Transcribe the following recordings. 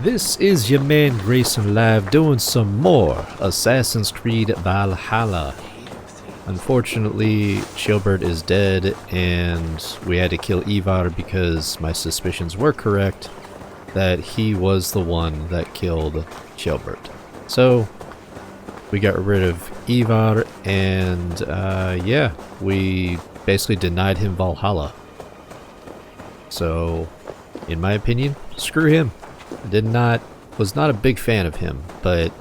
This is your man Grayson Live doing some more Assassin's Creed Valhalla. Unfortunately, Chilbert is dead and we had to kill Ivar because my suspicions were correct that he was the one that killed Chilbert. So we got rid of Ivar and yeah, we basically denied him Valhalla. So in my opinion, screw him. Was not a big fan of him, but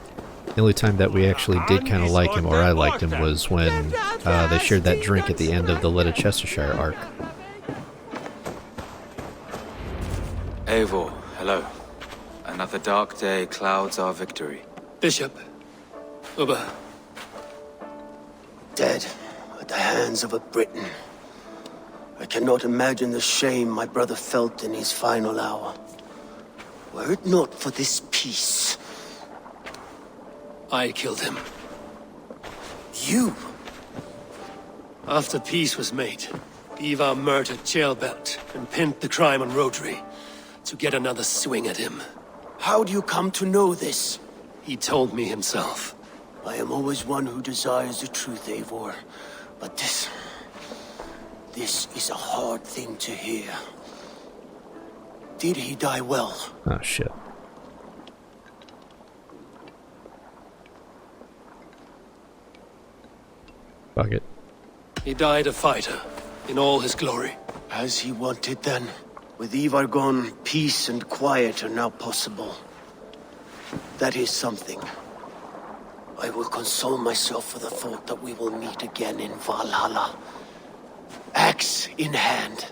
the only time that we actually did kind of like him, or I liked him, was when they shared that drink at the end of the Leicestershire arc. Eivor, hello. Another dark day clouds our victory. Bishop. Uber. Dead at the hands of a Briton. I cannot imagine the shame my brother felt in his final hour. Were it not for this peace... I killed him. You? After peace was made, Ivar murdered Chilbert and pinned the crime on Rodri to get another swing at him. How do you come to know this? He told me himself. I am always one who desires the truth, Eivor. But this is a hard thing to hear. Did he die well? Oh shit. Fuck it. He died a fighter, in all his glory. As he wanted then. With Ivar gone, peace and quiet are now possible. That is something. I will console myself for the thought that we will meet again in Valhalla. Axe in hand.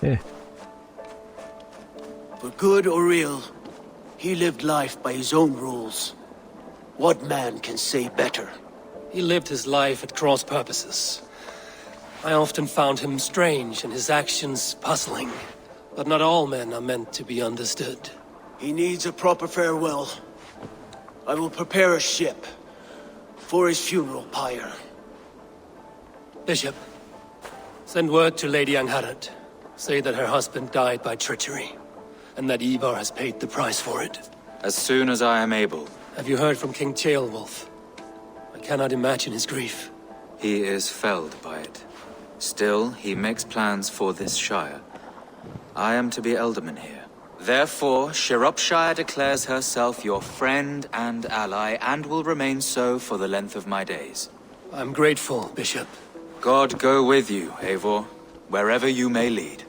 Yeah. For good or ill, he lived life by his own rules. What man can say better? He lived his life at cross purposes. I often found him strange and his actions puzzling. But not all men are meant to be understood. He needs a proper farewell. I will prepare a ship for his funeral pyre. Bishop, send word to Lady Angharad. Say that her husband died by treachery, and that Ivar has paid the price for it. As soon as I am able. Have you heard from King Ceolwulf? I cannot imagine his grief. He is felled by it. Still, he makes plans for this shire. I am to be Elderman here. Therefore, Shropshire declares herself your friend and ally, and will remain so for the length of my days. I'm grateful, Bishop. God go with you, Eivor, wherever you may lead.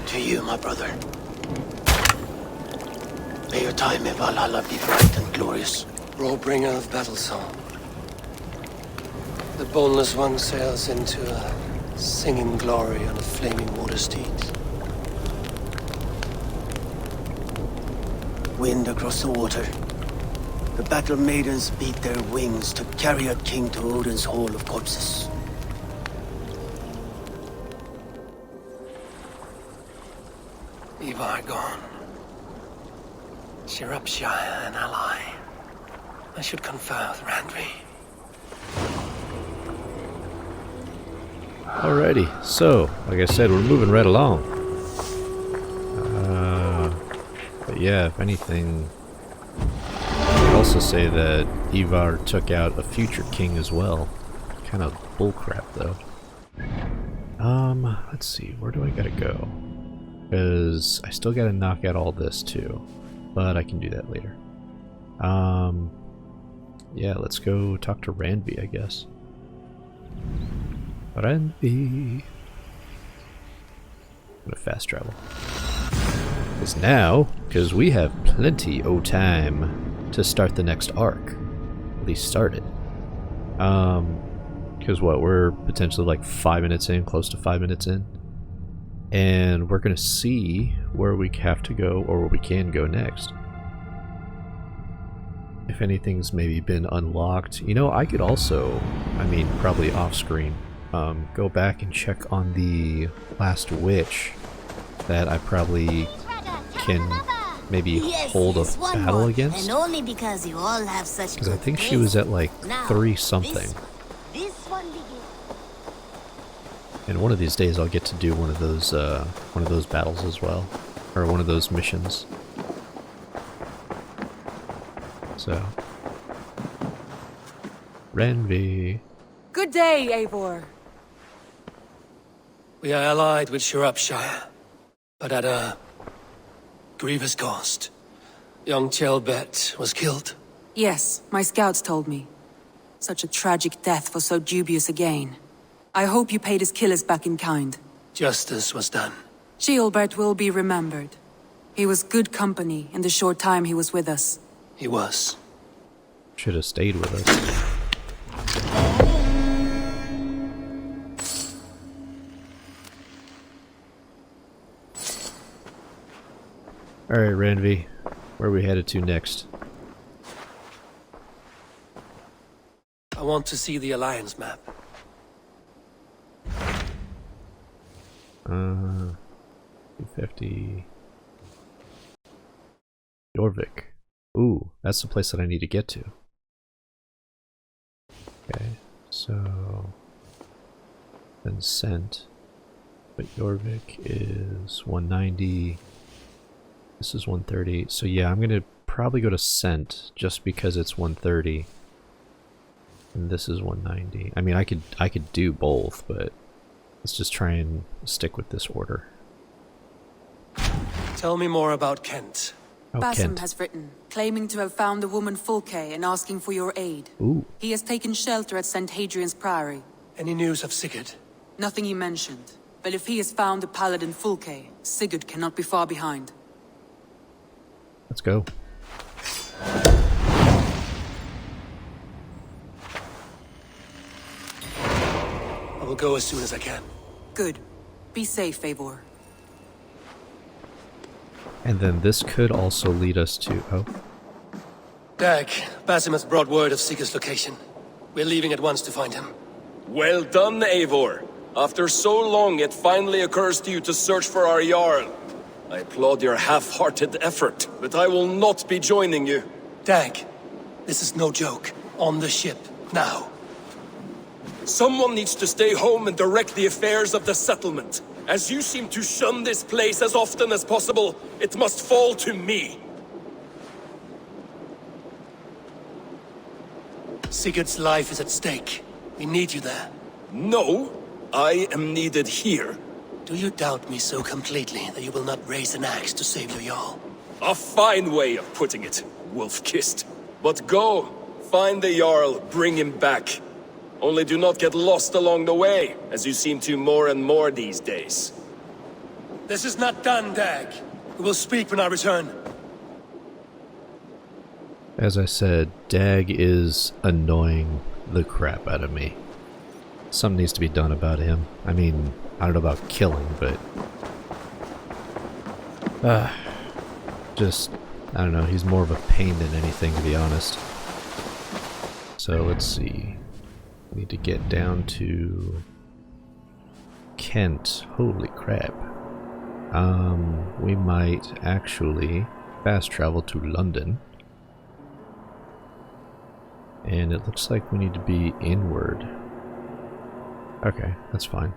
To you, my brother. May your time in Valhalla be bright and glorious. Rawbringer of battle song. The boneless one sails into a singing glory on a flaming water steed. Wind across the water. The battle maidens beat their wings to carry a king to Odin's Hall of Corpses. Ivar gone. Shropshire an ally. I should confer with Randvi. Alrighty, so, like I said, we're moving right along. But yeah, if anything, I would also say that Ivar took out a future king as well. Kind of bullcrap, though. Let's see, where do I gotta go? Because I still gotta knock out all this too, but I can do that later. Yeah, let's go talk to Randvi, I guess. Randvi. I'm gonna fast travel. Because now, because we have plenty of time to start the next arc. At least start it. Because what, we're potentially like 5 minutes in, close to 5 minutes in. And we're gonna see where we have to go, or where we can go next. If anything's maybe been unlocked. You know, I could also, I mean, probably off screen, go back and check on the last witch that I probably can maybe hold a battle against. And only because you all have such. Because I think she was at like 3 something. This one begins. And one of these days I'll get to do one of those battles as well, or one of those missions. So, Renvi. Good day, Eivor. We are allied with Shropshire, but at a grievous cost. Young Chelbert was killed. Yes, my scouts told me. Such a tragic death for so dubious a gain. I hope you paid his killers back in kind. Justice was done. Chelbert will be remembered. He was good company in the short time he was with us. He was. Should have stayed with us. Alright, Ranvi, where are we headed to next? I want to see the Alliance map. 250. Jorvik. Ooh, that's the place that I need to get to. Okay, so then sent. But Jorvik is 190. This is 130. So yeah, I'm gonna probably go to sent just because it's 130. And this is 190. I mean, I could do both, but let's just try and stick with this order. Tell me more about Kent. Oh, Bassam Kent. has written, claiming to have found the woman Fulke and asking for your aid. Ooh. He has taken shelter at St. Hadrian's Priory. Any news of Sigurd? Nothing he mentioned. But if he has found the paladin Fulke, Sigurd cannot be far behind. Let's go. I will go as soon as I can. Good. Be safe, Eivor. And then this could also lead us to... Oh. Dag, Basim has brought word of Sigurd's location. We're leaving at once to find him. Well done, Eivor. After so long, it finally occurs to you to search for our Jarl. I applaud your half-hearted effort, but I will not be joining you. Dag, this is no joke. On the ship, now. Someone needs to stay home and direct the affairs of the settlement. As you seem to shun this place as often as possible, it must fall to me. Sigurd's life is at stake. We need you there. No, I am needed here. Do you doubt me so completely that you will not raise an axe to save your Jarl? A fine way of putting it, wolf-kissed. But go, find the Jarl, bring him back. Only do not get lost along the way, as you seem to more and more these days. This is not done, Dag. We will speak when I return. As I said, Dag is annoying the crap out of me. Something needs to be done about him. I mean, I don't know about killing, but... just, I don't know, he's more of a pain than anything, to be honest. So, let's see. We need to get down to... Kent. Holy crap. We might actually fast travel to London. And it looks like we need to be inward. Okay, that's fine.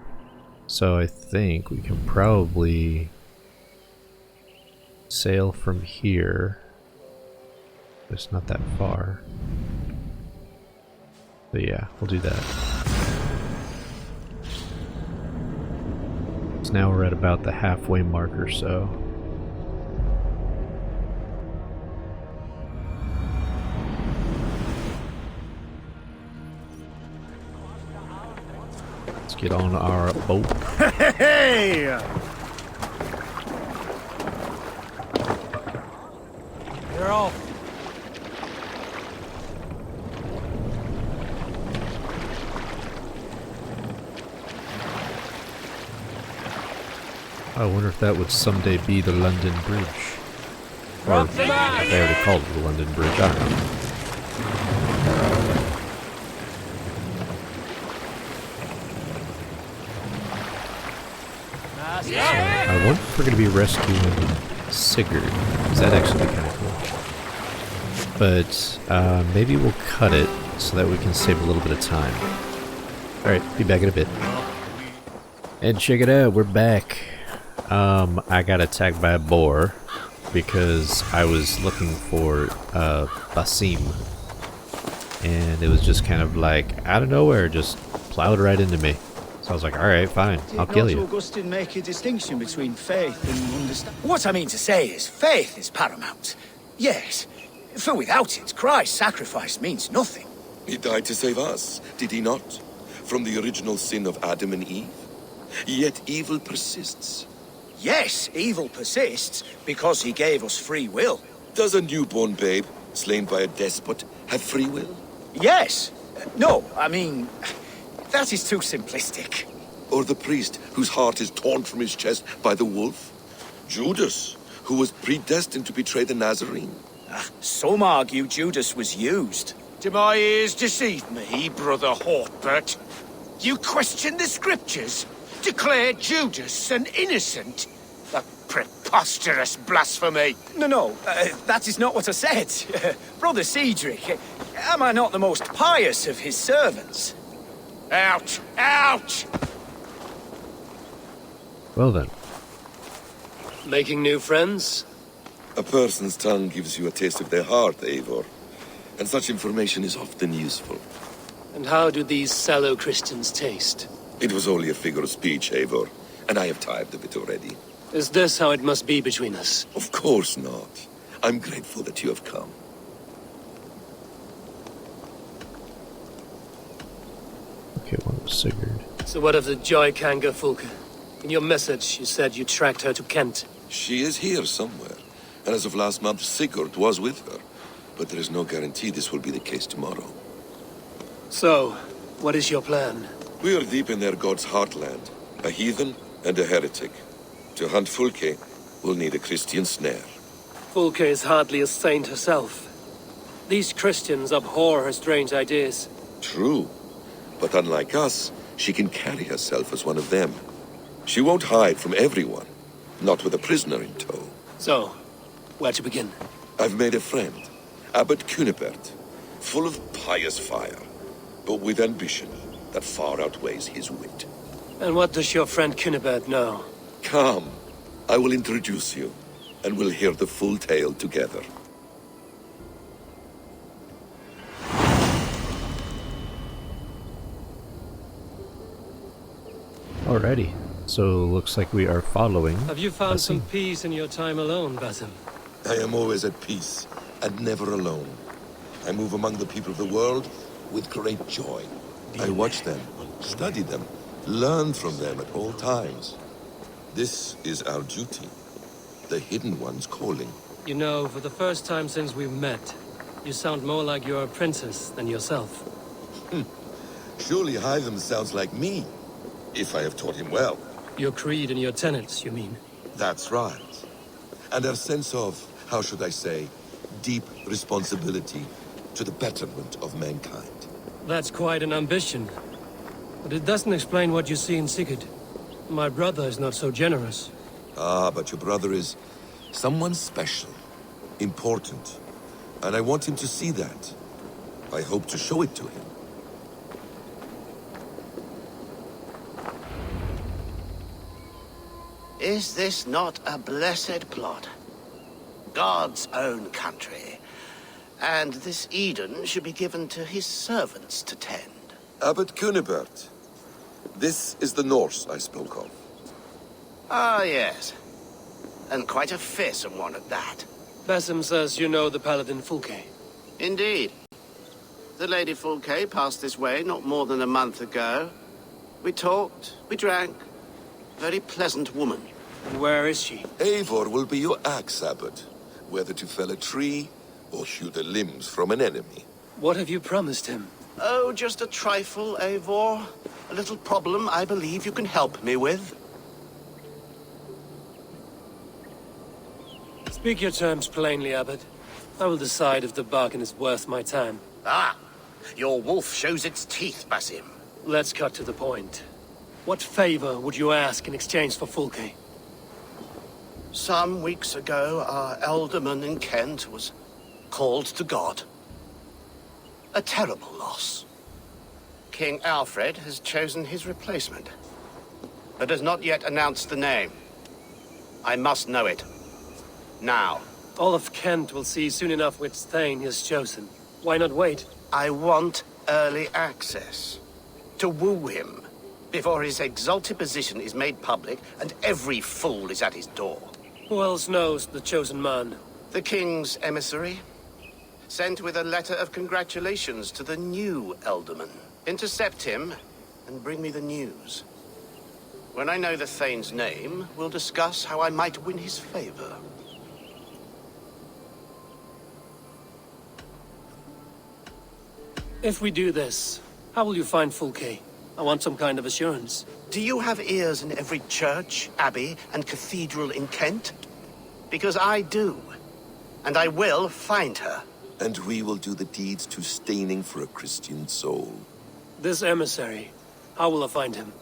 So I think we can probably sail from here. It's not that far. But yeah, we'll do that. So now we're at about the halfway mark or so. Let's get on our boat. Hey! They're off. I wonder if that would someday be the London Bridge. Or if they already called it the London Bridge, I don't know. I wonder if we're going to be rescuing Sigurd, because that'd actually be kind of cool. But maybe we'll cut it so that we can save a little bit of time. Alright, be back in a bit. And check it out, we're back. I got attacked by a boar because I was looking for Basim. And it was just kind of like, out of nowhere, just plowed right into me. So I was like, alright, fine, I'll kill you. Did not Augustine make a distinction between faith and understanding? What I mean to say is, faith is paramount. Yes, for without it, Christ's sacrifice means nothing. He died to save us, did he not? From the original sin of Adam and Eve? Yet evil persists. Yes, evil persists because he gave us free will. Does a newborn babe, slain by a despot, have free will? Yes. No, I mean, that is too simplistic. Or the priest whose heart is torn from his chest by the wolf? Judas, who was predestined to betray the Nazarene? Some argue Judas was used. Do my ears deceive me, Brother Hortbert? You question the scriptures? Declare Judas an innocent? A preposterous blasphemy! No, that is not what I said. Brother Cedric, am I not the most pious of his servants? Out! Out! Well then. Making new friends? A person's tongue gives you a taste of their heart, Eivor. And such information is often useful. And how do these sallow Christians taste? It was only a figure of speech, Eivor, and I have tired of it already. Is this how it must be between us? Of course not. I'm grateful that you have come. Okay, what was Sigurd? So what of the Joy Kanga Fulke? In your message, you said you tracked her to Kent. She is here somewhere, and as of last month, Sigurd was with her. But there is no guarantee this will be the case tomorrow. So, what is your plan? We are deep in their god's heartland, a heathen and a heretic. To hunt Fulke, we'll need a Christian snare. Fulke is hardly a saint herself. These Christians abhor her strange ideas. True, but unlike us, she can carry herself as one of them. She won't hide from everyone, not with a prisoner in tow. So, where to begin? I've made a friend, Abbot Cunibert, full of pious fire, but with ambition that far outweighs his wit. And what does your friend Cunibert know? Come, I will introduce you, and we'll hear the full tale together. Alrighty, so looks like we are following. Have you found some Basim. peace in your time alone, Basim? I am always at peace, and never alone. I move among the people of the world with great joy. I watch them, study them, learn from them at all times. This is our duty, the Hidden One's calling. You know, for the first time since we've met, you sound more like you're a princess than yourself. Surely Hytham sounds like me, if I have taught him well. Your creed and your tenets, you mean? That's right. And our sense of, how should I say, deep responsibility to the betterment of mankind. That's quite an ambition. But it doesn't explain what you see in Sigurd. My brother is not so generous. Ah, but your brother is someone special, important, and I want him to see that. I hope to show it to him. Is this not a blessed plot? God's own country. And this Eden should be given to his servants to tend. Abbot Cunibert. This is the Norse I spoke of. Ah, yes. And quite a fearsome one at that. Basim says you know the paladin Fulke. Indeed. The Lady Fulke passed this way not more than a month ago. We talked, we drank. Very pleasant woman. And where is she? Eivor will be your axe, Abbot. Whether to fell a tree or hew the limbs from an enemy. What have you promised him? Oh, just a trifle, Eivor. A little problem I believe you can help me with. Speak your terms plainly, Abbot. I will decide if the bargain is worth my time. Ah, your wolf shows its teeth, Basim. Let's cut to the point. What favor would you ask in exchange for Fulke? Some weeks ago, our alderman in Kent was called to God. A terrible loss. King Alfred has chosen his replacement, but has not yet announced the name. I must know it. Now. All of Kent will see soon enough which Thane he has chosen. Why not wait? I want early access. To woo him, before his exalted position is made public and every fool is at his door. Who else knows the chosen man? The king's emissary, sent with a letter of congratulations to the new alderman. Intercept him and bring me the news. When I know the Thane's name, we'll discuss how I might win his favor. If we do this, how will you find Fulke? I want some kind of assurance. Do you have ears in every church, abbey, and cathedral in Kent? Because I do. And I will find her. And we will do the deeds too staining for a Christian soul. This emissary, how will I find him?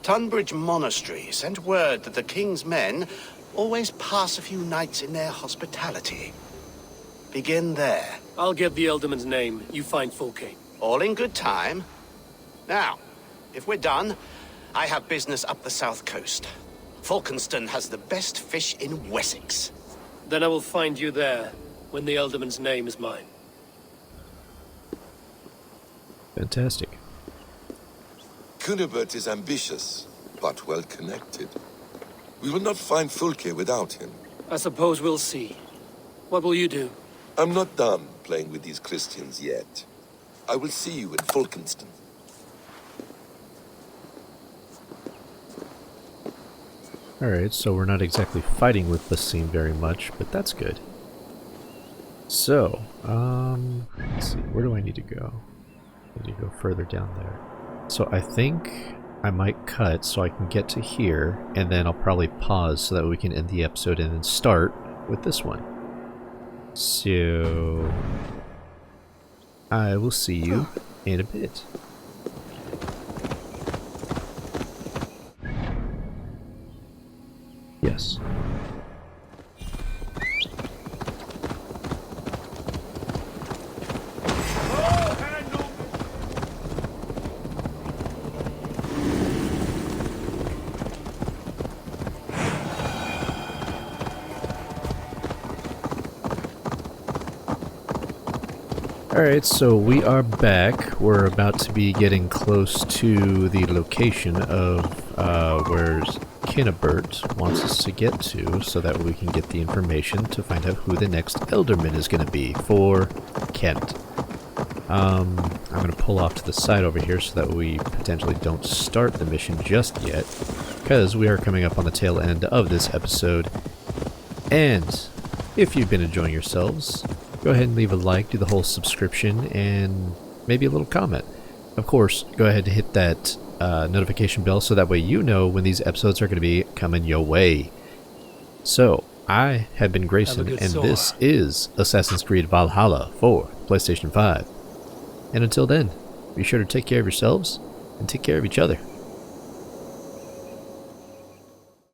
Tunbridge Monastery sent word that the king's men always pass a few nights in their hospitality. Begin there. I'll get the Elderman's name. You find Fulke. All in good time. Now, if we're done, I have business up the south coast. Falkenston has the best fish in Wessex. Then I will find you there, when the Elderman's name is mine. Fantastic. Cunibert is ambitious, but well connected. We will not find Fulke without him. I suppose we'll see. What will you do? I'm not done playing with these Christians yet. I will see you in Falkenston. Alright, so we're not exactly fighting with Basim very much, but that's good. So, let's see, where do I need to go? I need to go further down there. So I think I might cut so I can get to here, and then I'll probably pause so that we can end the episode and then start with this one. So, I will see you in a bit. Yes. Alright, so we are back. We're about to be getting close to the location of where Cunibert wants us to get to, so that we can get the information to find out who the next Elderman is going to be for Kent. I'm going to pull off to the side over here so that we potentially don't start the mission just yet, because we are coming up on the tail end of this episode. And if you've been enjoying yourselves, go ahead and leave a like, do the whole subscription, and maybe a little comment. Of course, go ahead and hit that notification bell so that way you know when these episodes are going to be coming your way. So, I have been Grayson, and this is Assassin's Creed Valhalla for PlayStation 5. And until then, be sure to take care of yourselves and take care of each other.